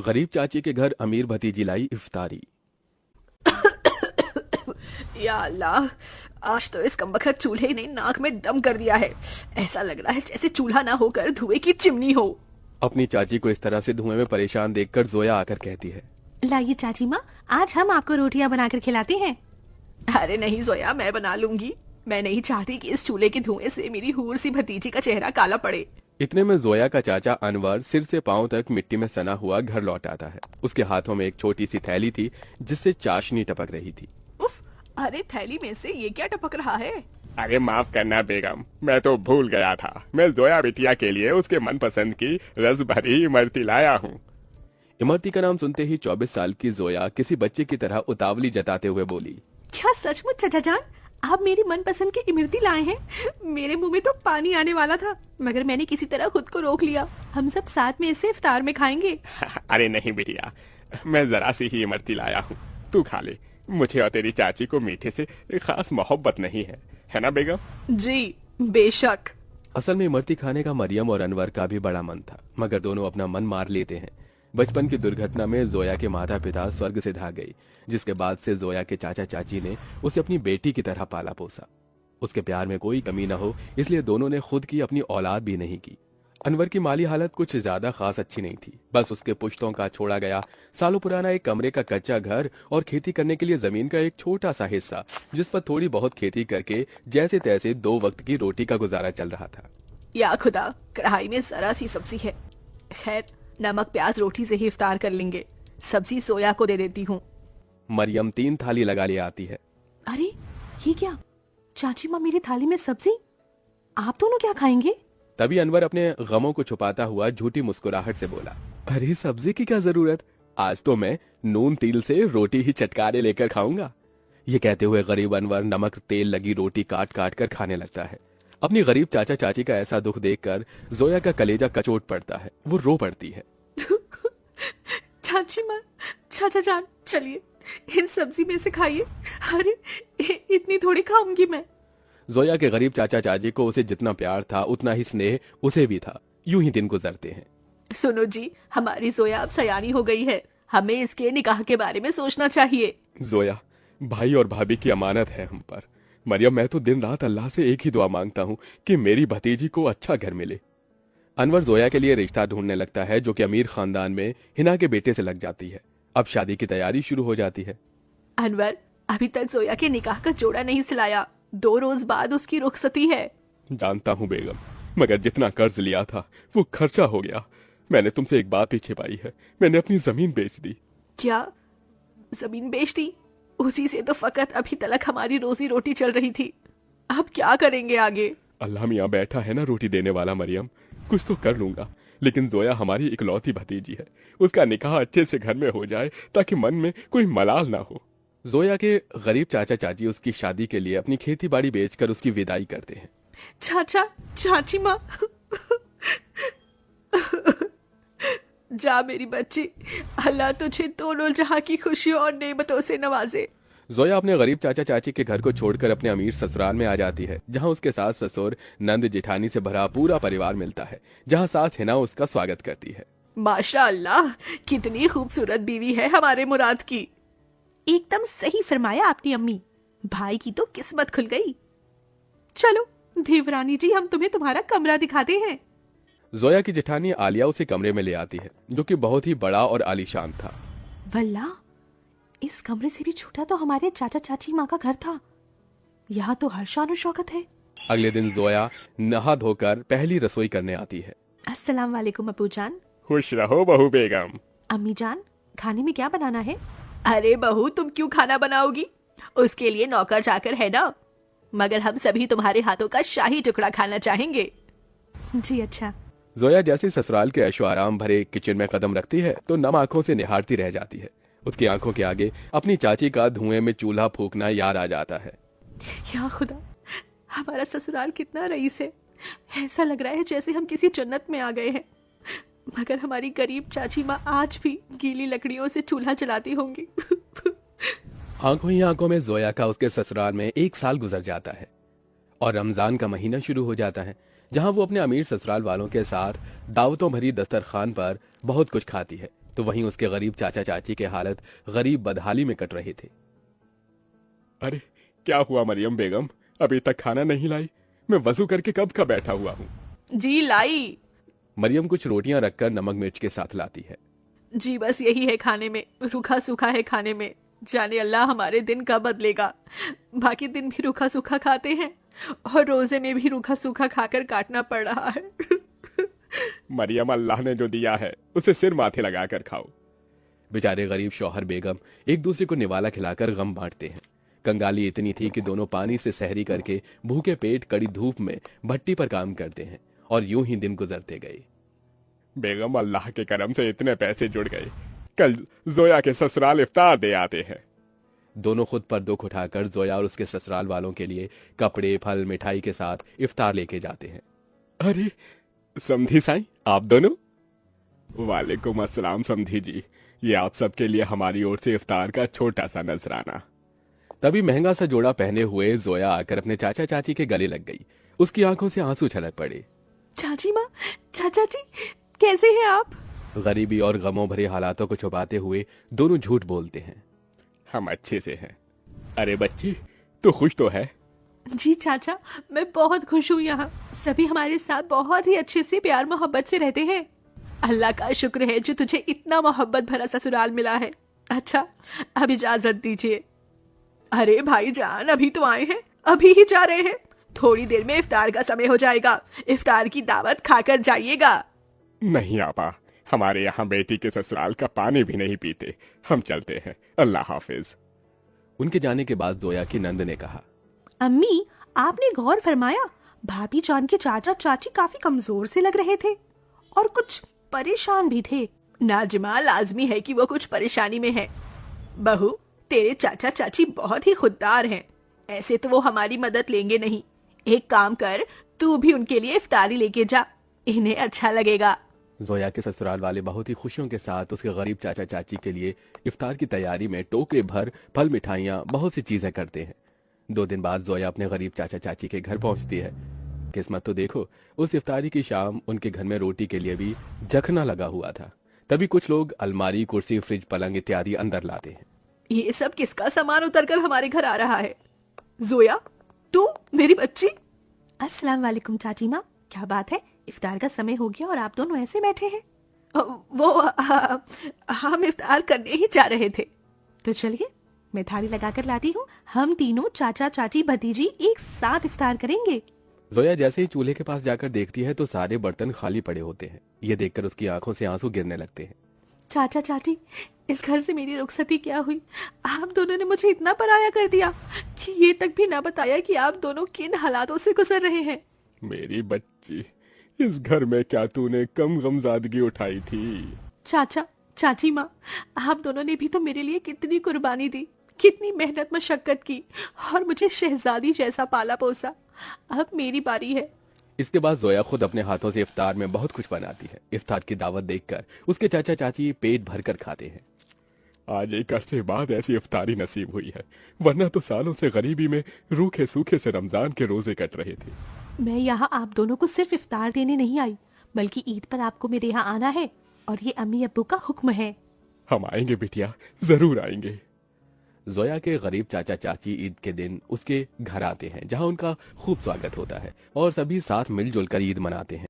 गरीब चाची के घर अमीर भतीजी लाई इफ्तारी। या अल्लाह, आज तो इस कमबख्त चूल्हे ने नाक में दम कर दिया है। ऐसा लग रहा है जैसे चूल्हा ना होकर धुएं की चिमनी हो। अपनी चाची को इस तरह से धुएं में परेशान देखकर जोया आकर कहती है, लाइए चाची माँ, आज हम आपको रोटियां बनाकर खिलाते हैं। अरे नहीं जोया, मैं बना लूंगी। मैं नहीं चाहती कि इस चूल्हे के धुएं से मेरी हूर सी भतीजी का चेहरा काला पड़े। इतने में जोया का चाचा अनवर सिर से पांव तक मिट्टी में सना हुआ घर लौट आता है। उसके हाथों में एक छोटी सी थैली थी जिससे चाशनी टपक रही थी। उफ, अरे थैली में से ये क्या टपक रहा है? अरे माफ करना बेगम, मैं तो भूल गया था। मैं जोया बिटिया के लिए उसके मनपसंद की रस भरी इमरती लाया हूँ। इमरती का नाम सुनते ही 24 साल की जोया किसी बच्चे की तरह उतावली जताते हुए बोली, क्या सचमुच चाचा जान, आप मेरी मनपसंद की इमरती लाए हैं? मेरे मुंह में तो पानी आने वाला था, मगर मैंने किसी तरह खुद को रोक लिया। हम सब साथ में इसे इफ्तार में खाएंगे। अरे नहीं बिटिया, मैं जरा सी ही इमरती लाया हूँ, तू खा ले। मुझे और तेरी चाची को मीठे से खास मोहब्बत नहीं है ना बेगम? जी बेशक। असल में इमरती खाने का मरियम और अनवर का भी बड़ा मन था, मगर दोनों अपना मन मार लेते हैं। बचपन की दुर्घटना में जोया के माता पिता स्वर्ग से धा गई, जिसके बाद से जोया के चाचा चाची ने उसे अपनी बेटी की तरह पाला पोसा। उसके प्यार में कोई कमी न हो, इसलिए दोनों ने खुद की अपनी औलाद भी नहीं की। अनवर की माली हालत कुछ ज्यादा खास अच्छी नहीं थी। बस उसके पुश्तों का छोड़ा गया सालों पुराना एक कमरे का कच्चा घर और खेती करने के लिए जमीन का एक छोटा सा हिस्सा, जिस पर थोड़ी बहुत खेती करके जैसे तैसे 2 वक्त की रोटी का गुजारा चल रहा था। या खुदा, कढ़ाई में जरा सी सब्जी है। खैर, नमक प्याज रोटी से ही इफ्तार कर लेंगे। सब्जी सोया को दे देती हूँ। मरियम 3 थाली लगा ले आती है। अरे ये क्या, चाची माँ मेरी थाली में सब्जी, आप दोनों क्या खाएंगे? तभी अनवर अपने गमों को छुपाता हुआ झूठी मुस्कुराहट से बोला, अरे सब्जी की क्या जरूरत, आज तो मैं नून तिल से रोटी ही चटकारे लेकर खाऊंगा। ये कहते हुए गरीब अनवर नमक तेल लगी रोटी काट काट कर खाने लगता है। अपनी गरीब चाचा चाची का ऐसा दुख देखकर जोया का कलेजा कचोट पड़ता है। वो रो पड़ती है। चाची माँ, चाचा जान, चलिए इन सब्जी में से खाइए। अरे इतनी थोड़ी खाऊंगी मैं। जोया के गरीब चाचा चाची को उसे जितना प्यार था उतना ही स्नेह उसे भी था। यूं ही दिन गुजरते हैं। सुनो जी, हमारी जोया अब सयानी हो गई है। हमें इसके निकाह के बारे में सोचना चाहिए। जोया, भाई और भाभी की अमानत है हम पर। मरियम, मैं तो दिन रात अल्लाह से एक ही दुआ मांगता हूँ कि मेरी भतीजी को अच्छा घर मिले। अनवर जोया के लिए रिश्ता ढूंढने लगता है, जो कि अमीर खानदान में हिना के बेटे से लग जाती है। अब शादी की तैयारी शुरू हो जाती है। अनवर, अभी तक जोया के निकाह का जोड़ा नहीं सिलाया। 2 रोज बाद उसकी रुखसती है। जानता हूँ बेगम, मगर जितना कर्ज लिया था वो खर्चा हो गया। मैंने तुमसे एक बात भी छिपाई है, मैंने अपनी जमीन बेच दी। क्या जमीन बेच दी? उसी से तो फकत अभी तक हमारी रोजी रोटी चल रही थी। अब क्या करेंगे आगे? अल्लाह मियाँ बैठा है ना रोटी देने वाला मरियम, कुछ तो कर लूंगा। लेकिन जोया हमारी इकलौती भतीजी है, उसका निकाह अच्छे से घर में हो जाए ताकि मन में कोई मलाल ना हो। जोया के गरीब चाचा चाची उसकी शादी के लिए अपनी खेती बाड़ी बेचकर उसकी विदाई करते हैं। चाचा चाची माँ, जा मेरी बच्ची, अल्लाह तुझे दोनों जहां की खुशियों और नेमतों से नवाजे। जोया अपने गरीब चाचा चाची के घर को छोड़कर अपने अमीर ससुराल में आ जाती है, जहां उसके सास ससुर नंद जेठानी से भरा पूरा परिवार मिलता है, जहां सास हिना उसका स्वागत करती है। माशाअल्लाह, कितनी खूबसूरत बीवी है हमारे मुराद की। एकदम सही फरमाया आपने अम्मी, भाई की तो किस्मत खुल गई। चलो देवरानी जी, हम तुम्हें तुम्हारा कमरा दिखाते हैं। जोया की जेठानी आलिया उसे कमरे में ले आती है, जो कि बहुत ही बड़ा और आलीशान था। वल्ला, इस कमरे से भी छोटा तो हमारे चाचा चाची माँ का घर था। यहाँ तो हर शान और शौकत है। अगले दिन जोया नहा धोकर पहली रसोई करने आती है। अस्सलाम वालेकुम अबू जान। खुश रहो बहू बेगम। अम्मी जान, खाने में क्या बनाना है? अरे बहू, तुम क्यों खाना बनाओगी? उसके लिए नौकर चाकर है ना। मगर हम सभी तुम्हारे हाथों का शाही टुकड़ा खाना चाहेंगे। जी अच्छा। जोया जैसे ससुराल के ऐशो आराम भरे किचन में कदम रखती है तो नम आंखों से निहारती रह जाती है। उसकी आंखों के आगे अपनी चाची का धुएं में चूल्हा फूकना याद आ जाता है। या खुदा, हमारा ससुराल कितना रईस है। ऐसा लग रहा है जैसे हम किसी जन्नत में आ गए हैं। मगर हमारी गरीब चाची माँ आज भी गीली लकड़ियों से चूल्हा जलाती होंगी। आंखों ही आंखों में जोया का उसके ससुराल में 1 साल गुजर जाता है और रमजान का महीना शुरू हो जाता है, जहां वो अपने अमीर ससुराल वालों के साथ दावतों भरी दस्तरखान पर बहुत कुछ खाती है। तो वहीं उसके गरीब चाचा चाची के हालत गरीब बदहाली में कट रहे थे। अरे क्या हुआ मरियम बेगम, अभी तक खाना नहीं लाई? मैं वजू करके कब का बैठा हुआ हूँ। जी लाई। मरियम कुछ रोटियां रखकर नमक मिर्च के साथ लाती है। जी बस यही है खाने में, रूखा सूखा है खाने में। जाने अल्लाह हमारे दिन कब बदलेगा। बाकी दिन भी रूखा सूखा खाते हैं और रोजे में भी रूखा सूखा खाकर काटना पड़ रहा है। मरियम, अल्लाह ने जो दिया है उसे सिर माथे लगाकर खाओ। बेचारे गरीब शौहर बेगम एक दूसरे को निवाला खिलाकर गम बांटते हैं। कंगाली इतनी थी कि दोनों पानी से सहरी करके भूखे पेट कड़ी धूप में भट्टी पर काम करते हैं और यूं ही दिन गुजरते गए। बेगम, अल्लाह के करम से इतने पैसे जुड़ गए, कल जोया के ससुराल इफ्तार दे आते हैं। दोनों खुद पर दुख उठाकर जोया और उसके ससुराल वालों के लिए कपड़े फल मिठाई के साथ इफ्तार लेके जाते हैं। अरे समधी साईं, आप दोनों? वालेकुम अस्सलाम समधी जी, ये आप सबके लिए हमारी ओर से इफ्तार का छोटा सा नजराना। तभी महंगा सा जोड़ा पहने हुए जोया आकर अपने चाचा चाची के गले लग गई। उसकी आंखों से आंसू छलक पड़े। चाची माँ, चाचा जी, कैसे हैं आप? गरीबी और गमों भरे हालातों को छुपाते हुए दोनों झूठ बोलते हैं। हम अच्छे से हैं। अरे बच्ची, तू खुश तो है? जी चाचा, मैं बहुत खुश हूँ। यहाँ सभी हमारे साथ बहुत ही अच्छे से प्यार मोहब्बत से रहते हैं। अल्लाह का शुक्र है जो तुझे इतना मोहब्बत भरा ससुराल मिला है। अच्छा, अब इजाजत दीजिए। अरे भाईजान, अभी तो आए हैं, अभी ही जा रहे हैं। थोड़ी देर में इफ्तार का समय हो जाएगा। इफ्तार की दावत खाकर जाइएगा। नहीं आपा, हमारे यहाँ बेटी के ससुराल का पानी भी नहीं पीते। हम चलते हैं, अल्लाह हाफिज। उनके जाने के बाद जोया की नंद ने कहा, अम्मी, आपने गौर फरमाया भाभी जान के चाचा चाची काफी कमजोर से लग रहे थे और कुछ परेशान भी थे। नाजिमा, लाजमी है कि वो कुछ परेशानी में है। बहू, तेरे चाचा चाची बहुत ही खुददार हैं। ऐसे तो वो हमारी मदद लेंगे नहीं। एक काम कर, तू भी उनके लिए इफ्तारी लेके जा, इन्हें अच्छा लगेगा। जोया के ससुराल वाले बहुत ही खुशियों के साथ उसके गरीब चाचा चाची के लिए इफ्तार की तैयारी में टोकरे भर फल मिठाइयाँ बहुत सी चीजें करते हैं। 2 दिन बाद जोया अपने गरीब चाचा चाची के घर पहुंचती है। किस्मत तो देखो, उस इफ्तारी की शाम उनके घर में रोटी के लिए भी जखना लगा हुआ था। तभी कुछ लोग अलमारी, कुर्सी, फ्रिज, पलंग इत्यादि अंदर लाते हैं। ये सब किसका सामान उतरकर हमारे घर आ रहा है? जोया, तू मेरी बच्ची? अस्सलाम वालेकुम चाची माँ, क्या बात है, इफ्तार का समय हो गया और आप दोनों ऐसे बैठे हैं? हम इफ्तार करने ही जा रहे थे। तो चलिए, मैं थाली लगाकर लाती हूँ। हम तीनों चाचा चाची भतीजी एक साथ इफ्तार करेंगे। जोया जैसे ही चूल्हे के पास जाकर देखती है तो सारे बर्तन खाली पड़े होते हैं। ये देखकर उसकी आंखों से आंसू गिरने लगते हैं। चाचा चाची, इस घर से मेरी रुखसती क्या हुई? आप दोनों ने मुझे इतना पराया कर दिया कि ये तक भी ना बताया कि आप दोनों किन हालातों से गुजर रहे हैं। मेरी बच्ची, इस घर में क्या तूने कम गमजादगी उठाई थी? चाचा चाची माँ, आप दोनों ने भी तो मेरे लिए कितनी कुर्बानी दी, कितनी मेहनत मशक्कत की और मुझे शहजादी जैसा पाला पोसा। अब मेरी बारी है। इसके बाद जोया खुद अपने हाथों से इफ्तार में बहुत कुछ बनाती है। इफ्तार की दावत देखकर उसके चाचा चाची पेट भरकर खाते हैं। आज एक अरसे बाद ऐसी इफ्तारी नसीब हुई है, वरना तो सालों से गरीबी में रूखे सूखे से रमजान के रोजे कट रहे थे। मैं यहाँ आप दोनों को सिर्फ इफ्तार देने नहीं आई, बल्कि ईद पर आपको मेरे यहाँ आना है और ये अम्मी अब्बू का हुक्म है। हम आएंगे बिटिया, जरूर आएंगे। जोया के गरीब चाचा चाची ईद के दिन उसके घर आते हैं, जहां उनका खूब स्वागत होता है और सभी साथ मिलजुल कर ईद मनाते हैं।